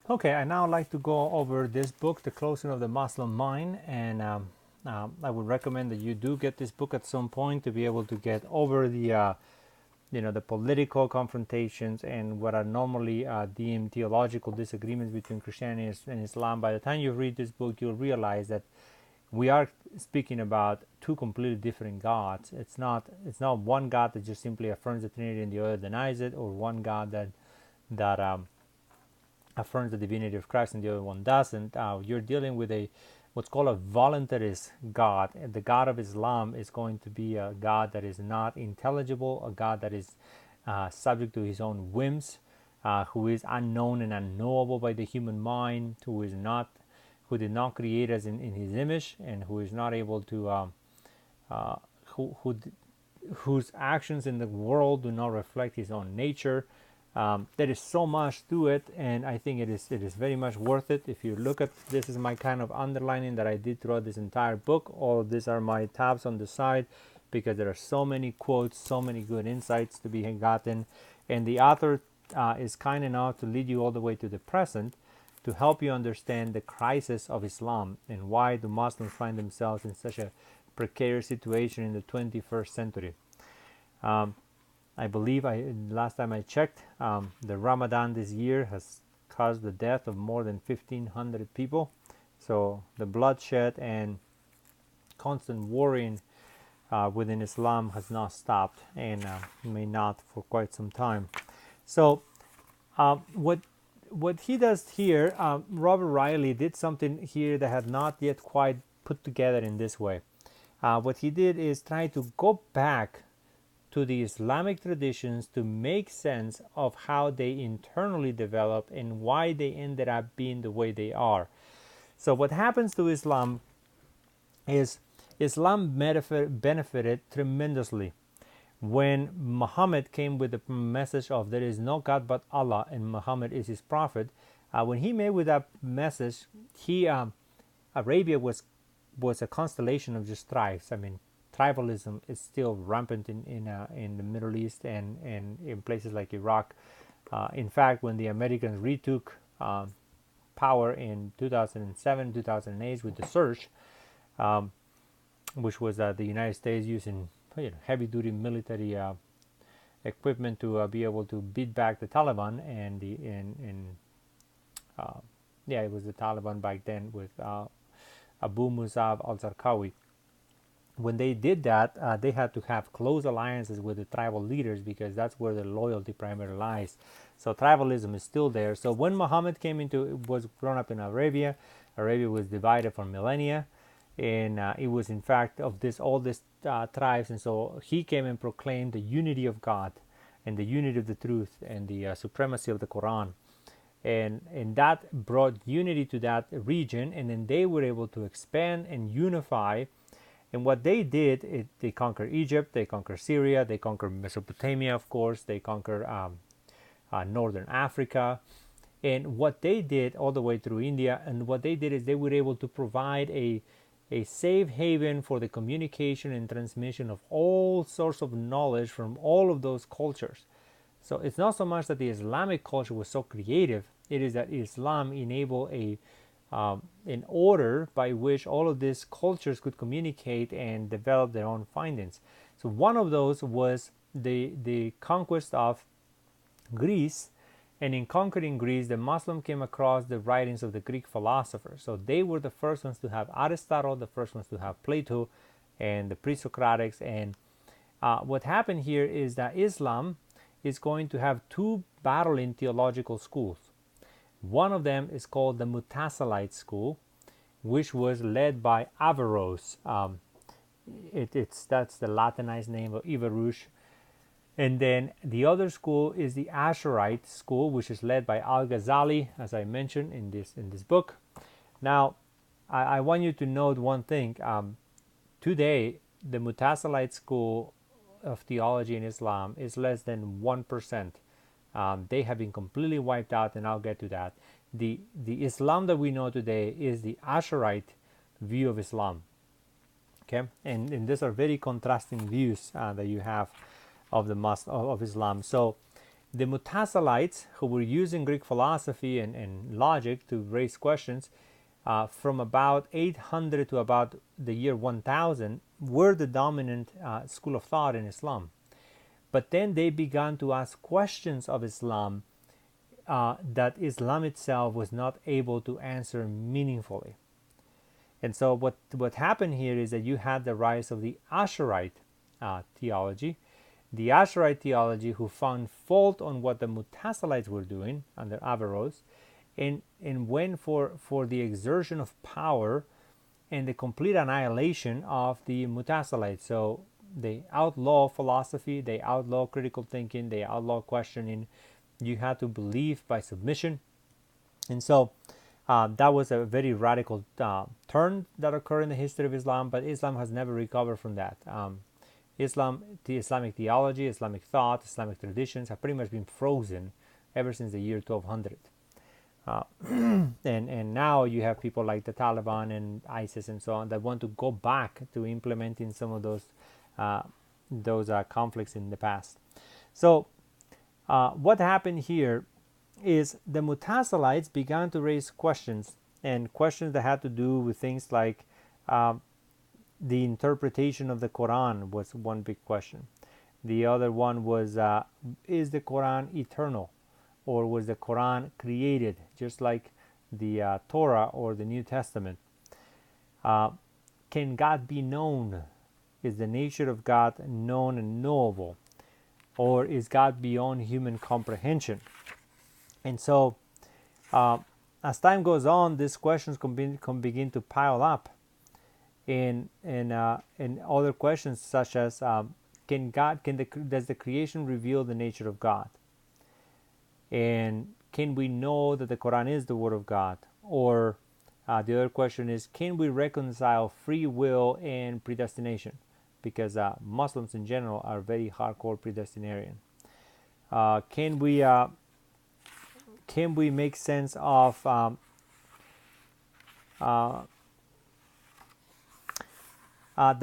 Okay, I now like to go over this book, The Closing of the Muslim Mind, and I would recommend that you do get this book at some point to be able to get over the political confrontations and what are normally deemed theological disagreements between Christianity and Islam. By the time you read this book, you'll realize that we are speaking about two completely different gods. It's not one God that just simply affirms the Trinity and the other denies it, or one God that affirms the divinity of Christ and the other one doesn't. You're dealing with a what's called a voluntarist God. And the God of Islam is going to be a God that is not intelligible, a God that is subject to his own whims, who is unknown and unknowable by the human mind, who did not create us in his image, and who is not able to who whose actions in the world do not reflect his own nature. There is so much to it, and I think it is very much worth it. If you look at this, is my kind of underlining that I did throughout this entire book. All of these are my tabs on the side because there are so many quotes, so many good insights to be gotten, and the author is kind enough to lead you all the way to the present to help you understand the crisis of Islam and why the Muslims find themselves in such a precarious situation in the 21st century. Um, I believe last time I checked, the Ramadan this year has caused the death of more than 1,500 people. So the bloodshed and constant worrying within Islam has not stopped, and may not for quite some time. So what he does here, Robert Riley did something here that had not yet quite put together in this way. What he did is try to go back to the Islamic traditions to make sense of how they internally developed and why they ended up being the way they are. So what happens to Islam is Islam benefited tremendously when Muhammad came with the message of there is no God but Allah and Muhammad is his prophet. When he made with that message, Arabia was a constellation of just tribes. I mean, tribalism is still rampant in the Middle East and in places like Iraq. In fact, when the Americans retook power in 2007, 2008 with the surge, which was the United States using heavy-duty military equipment to be able to beat back the Taliban, and it was the Taliban back then with Abu Musab al-Zarqawi. When they did that, they had to have close alliances with the tribal leaders because that's where the loyalty primarily lies. So tribalism is still there. So when Muhammad was grown up in Arabia, Arabia was divided for millennia, and it was in fact of all these tribes. And so he came and proclaimed the unity of God, and the unity of the truth, and the supremacy of the Quran, and that brought unity to that region. And then they were able to expand and unify. And what they did, they conquered Egypt, they conquered Syria, they conquered Mesopotamia, of course, they conquered northern Africa. And what they did all the way through India, and what they did is they were able to provide a safe haven for the communication and transmission of all sorts of knowledge from all of those cultures. So it's not so much that the Islamic culture was so creative, it is that Islam enabled an order by which all of these cultures could communicate and develop their own findings. So one of those was the conquest of Greece, and in conquering Greece, the Muslim came across the writings of the Greek philosophers. So they were the first ones to have Aristotle, the first ones to have Plato, and the pre-Socratics. And what happened here is that Islam is going to have two battling theological schools. One of them is called the Mutasilite school, which was led by Averroes. That's the Latinized name of Averroes. And then the other school is the Asherite school, which is led by Al-Ghazali, as I mentioned in this book. Now, I want you to note one thing. Today, the Mutasilite school of theology in Islam is less than 1%. They have been completely wiped out, and I'll get to that. The Islam that we know today is the Asherite view of Islam. Okay, and these are very contrasting views that you have of Islam. So The Mutasilites, who were using Greek philosophy and logic to raise questions, from about 800 to about the year 1000, were the dominant school of thought in Islam. But then they began to ask questions of Islam that Islam itself was not able to answer meaningfully. And so what happened here is that you had the rise of the Asharite theology. The Asharite theology, who found fault on what the Mutasilites were doing under Averroes, and went for the exertion of power and the complete annihilation of the Mutasilites. So they outlaw philosophy, they outlaw critical thinking, they outlaw questioning. You had to believe by submission. And so that was a very radical turn that occurred in the history of Islam, but Islam has never recovered from that. The Islamic theology, Islamic thought, Islamic traditions have pretty much been frozen ever since the year 1200. And now you have people like the Taliban and ISIS and so on that want to go back to implementing some of those conflicts in the past. So what happened here is the Mutasilites began to raise questions, and questions that had to do with things like the interpretation of the Quran was one big question. The other one was, is the Quran eternal, or was the Quran created, just like the Torah or the New Testament? Can God be known? Is the nature of God known and knowable? Or is God beyond human comprehension? And so, as time goes on, these questions can begin to pile up. In other questions such as, does the creation reveal the nature of God? And can we know that the Quran is the Word of God? Or the other question is, can we reconcile free will and predestination? Because Muslims in general are very hardcore predestinarian. Can we make sense of the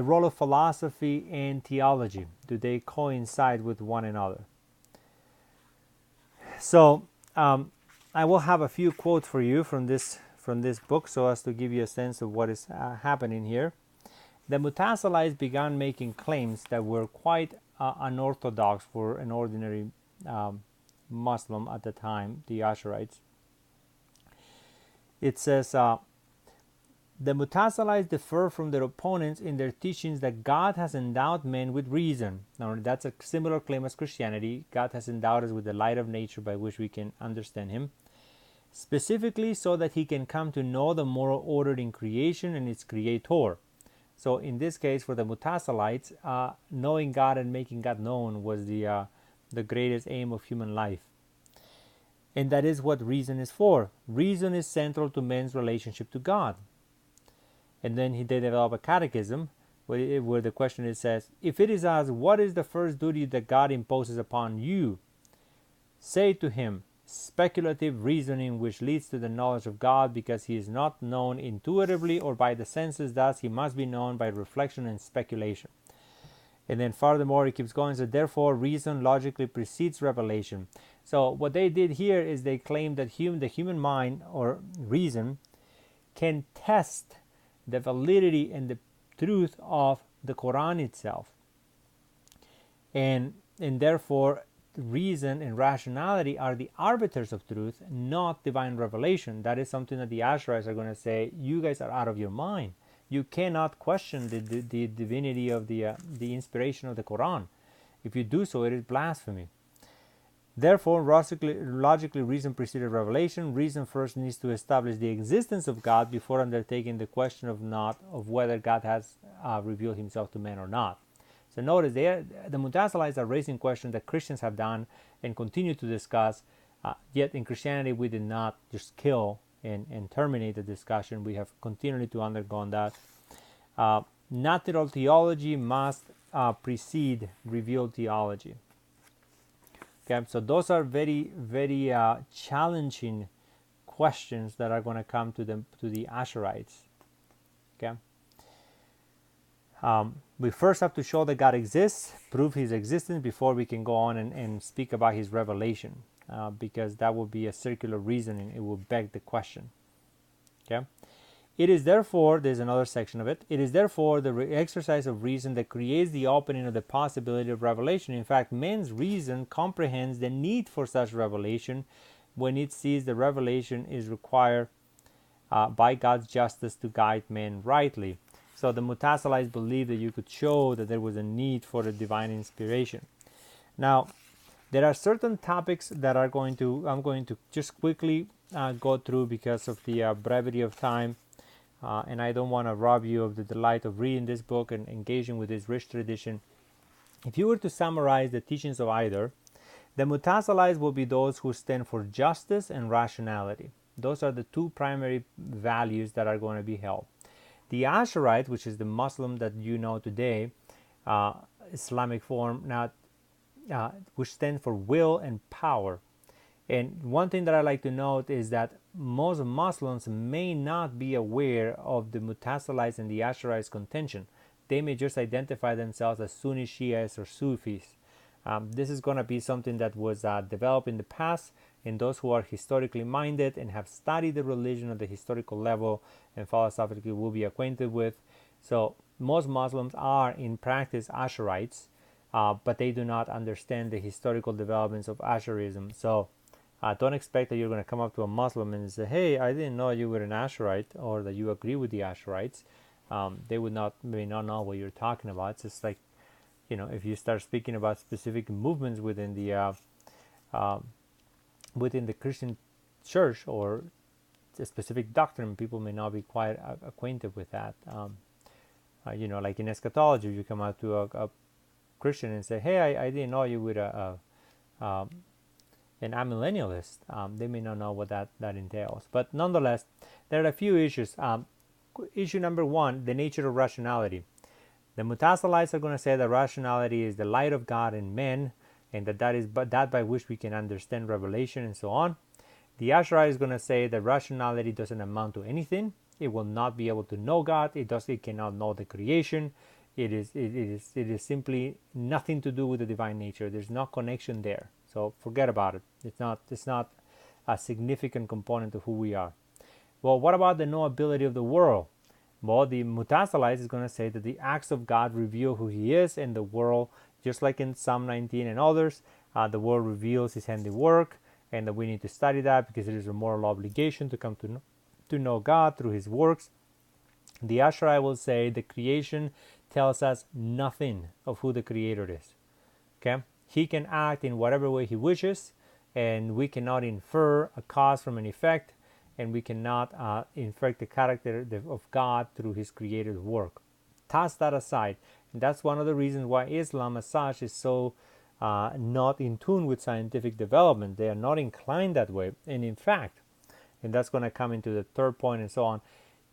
role of philosophy and theology? Do they coincide with one another? So I will have a few quotes for you from this book, so as to give you a sense of what is happening here. The Mutasilites began making claims that were quite unorthodox for an ordinary Muslim at the time, the Asharites. It says, the Mutasilites differ from their opponents in their teachings that God has endowed men with reason. Now, that's a similar claim as Christianity. God has endowed us with the light of nature by which we can understand Him, specifically so that He can come to know the moral order in creation and its creator. So in this case, for the Mutasilites, knowing God and making God known was the greatest aim of human life. And that is what reason is for. Reason is central to man's relationship to God. And then they develop a catechism where the question says, if it is asked, what is the first duty that God imposes upon you? Say to him, speculative reasoning which leads to the knowledge of God, because He is not known intuitively or by the senses, thus He must be known by reflection and speculation. And then furthermore, it keeps going, so therefore reason logically precedes revelation. So what they did here is they claimed that the human mind, or reason, can test the validity and the truth of the Quran itself. And therefore, reason and rationality are the arbiters of truth, not divine revelation. That is something that the Asharites are going to say, you guys are out of your mind. You cannot question the divinity of the inspiration of the Quran. If you do so, it is blasphemy. Therefore, logically, reason preceded revelation. Reason first needs to establish the existence of God before undertaking the question of whether God has revealed Himself to man or not. So notice the Mutasilites are raising questions that Christians have done and continue to discuss. Yet in Christianity, we did not just kill and terminate the discussion. We have continually to undergo that. Natural theology must precede revealed theology. Okay, so those are very, very challenging questions that are going to come to the Asharites. Okay. We first have to show that God exists, prove his existence before we can go on and speak about his revelation, because that would be a circular reasoning. It will beg the question. Okay? It is therefore, there's another section of it, it is therefore the exercise of reason that creates the opening of the possibility of revelation. In fact, man's reason comprehends the need for such revelation when it sees the revelation is required by God's justice to guide men rightly. So the Mutasalites believed that you could show that there was a need for a divine inspiration. Now, there are certain topics that I'm going to just quickly go through because of the brevity of time, and I don't want to rob you of the delight of reading this book and engaging with this rich tradition. If you were to summarize the teachings of either, the Mutasalites will be those who stand for justice and rationality. Those are the two primary values that are going to be held. The Asharite, which is the Muslim that you know today, Islamic form, which stands for will and power. And one thing that I like to note is that most Muslims may not be aware of the Mutasalites and the Asharites' contention. They may just identify themselves as Sunni Shiites or Sufis. This is going to be something that was developed in the past, and those who are historically minded and have studied the religion at the historical level and philosophically will be acquainted with. So most Muslims are in practice Asharites, but they do not understand the historical developments of Asharism. So don't expect that you're going to come up to a Muslim and say, hey, I didn't know you were an Asharite, or that you agree with the Asharites. They may not know what you're talking about. It's just like, if you start speaking about specific movements within the Christian church or a specific doctrine, people may not be quite acquainted with that. Like in eschatology, you come out to a Christian and say, hey, I didn't know you were an amillennialist. They may not know what that entails. But nonetheless, there are a few issues. Issue number one, the nature of rationality. The Mutasalites are going to say that rationality is the light of God in men, and that is that by which we can understand revelation and so on. The Ashari is going to say that rationality doesn't amount to anything. It will not be able to know God. It cannot know the creation. It is simply nothing to do with the divine nature. There's no connection there. So forget about it. It's not a significant component of who we are. Well, what about the knowability of the world? Well, the Mutasalites is going to say that the acts of God reveal who he is, and the world, just like in Psalm 19 and others, the world reveals his handiwork, and that we need to study that because it is a moral obligation to come to know God through his works. The Ashari will say the creation tells us nothing of who the Creator is. Okay? He can act in whatever way he wishes, and we cannot infer a cause from an effect, and we cannot infer the character of God through his created work. Toss that aside. And that's one of the reasons why Islam as such is so not in tune with scientific development. They are not inclined that way. And in fact, and that's going to come into the third point and so on,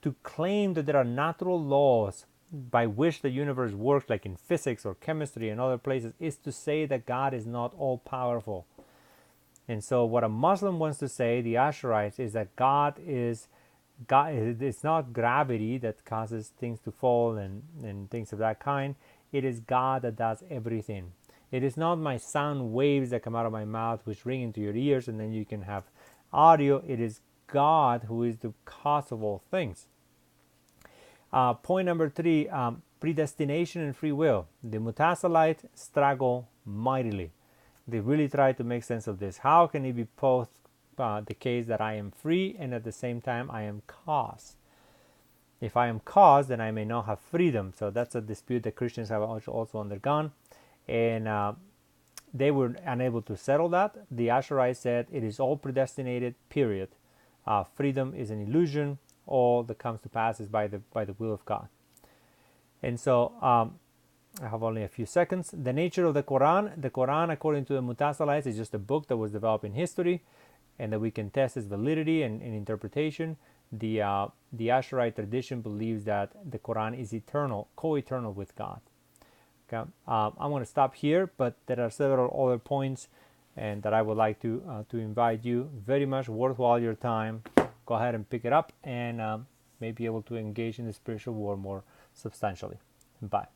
to claim that there are natural laws by which the universe works, like in physics or chemistry and other places, is to say that God is not all-powerful. And so what a Muslim wants to say, the Asharites, is that God. It's not gravity that causes things to fall and things of that kind. It is God that does everything. It is not my sound waves that come out of my mouth which ring into your ears and then you can have audio. It is God who is the cause of all things. Point number 3, predestination and free will. The Mutasalites struggle mightily. They really try to make sense of this. How can it be both the case that I am free and at the same time I am caused? If I am caused, then I may not have freedom. So that's a dispute that Christians have also undergone. And they were unable to settle that. The Asharites said it is all predestinated, period. Freedom is an illusion. All that comes to pass is by the will of God. And so I have only a few seconds. The nature of the Quran. The Quran, according to the Mutasalites, is just a book that was developed in history and that we can test its validity and interpretation. The Asharite tradition believes that the Quran is eternal, co-eternal with God. Okay? I'm going to stop here, but there are several other points and that I would like to invite you. Very much worthwhile your time. Go ahead and pick it up and may be able to engage in the spiritual world more substantially. Bye.